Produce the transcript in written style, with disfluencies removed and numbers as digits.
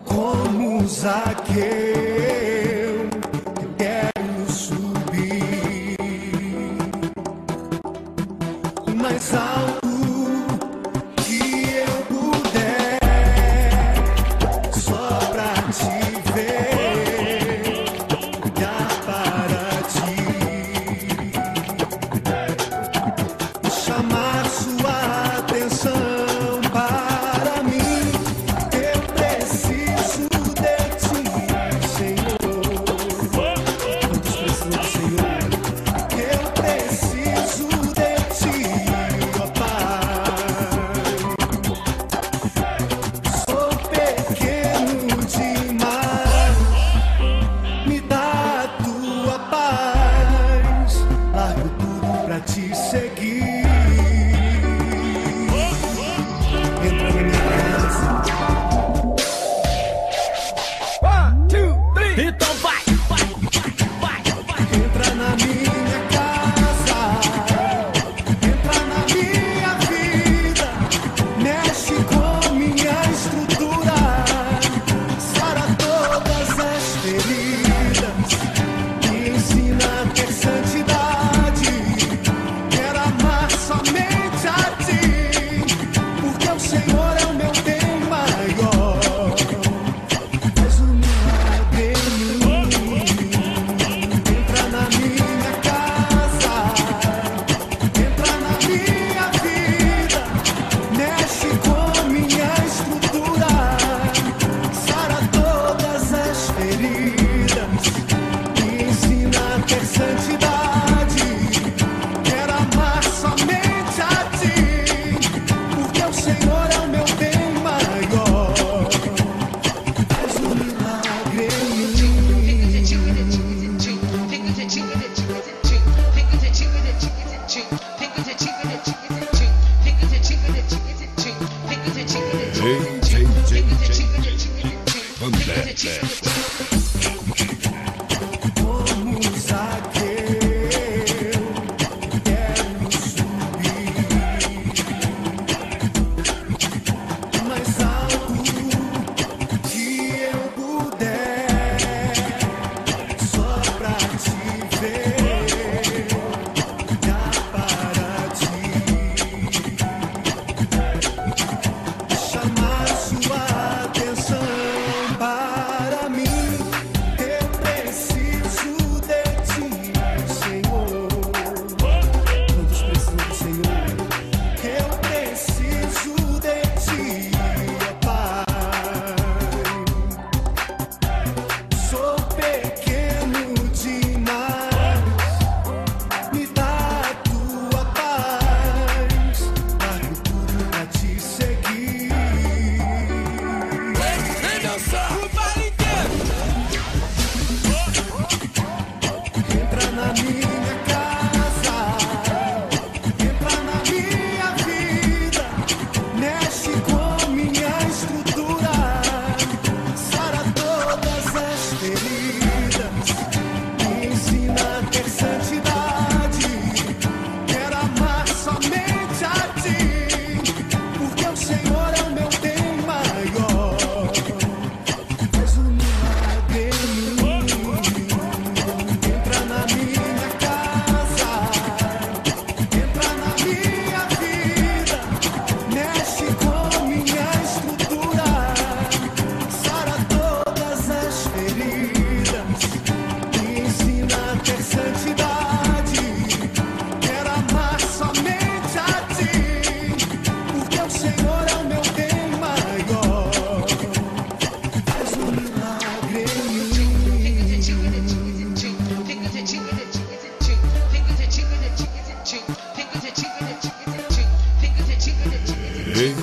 Como Zaqueu, eu quero subir o mais alto que eu puder, só pra te ver, olhar para ti e chamar sua atenção para mim. Eu preciso de ti, Senhor. Quantos precisam do Senhor? Eu preciso de ti, ó Pai. Sou pequeno demais, me dá a tua paz. Largo tudo pra te seguir. Entra na minha casa. Então vai, Entra na minha casa, entra na minha vida, mexe com minha estrutura, sara todas as feridas, me ensina a ter santidade, quero amar somente a ti, porque o Senhor é o meu bem maior. Faz um milagre em mim. Entra na minha casa, entra na minha vida, mexe com minha estrutura, sara todas as feridas, me ensina a ter santidade, quero amar somente a ti, porque o Senhor é o meu bem maior. Faz um milagre em mim. Como Zaqueu, quero subir o mais alto que eu puder, só pra te ver, olhar para ti, chamar sua atenção para mim. Eu preciso de ti, Senhor. Todos precisam do Senhor. Eu preciso de ti, ó Pai. Sou pequeno demais, me dá a tua paz. Largo tudo pra te seguir. Entra na minha casa, entra na minha vida, mexe com minha estrutura, sara todas as feridas, me ensina a ter santidade, quero amar somente a ti, porque o Senhor é o meu bem maior. Faz um milagre em mim. Entra na minha casa, entra na minha vida, mexe com minha estrutura, sara todas as feridas, me ensina a ter santidade, quero amar somente a ti, porque o Senhor é o meu bem maior. Faz um milagre em mim. Hey,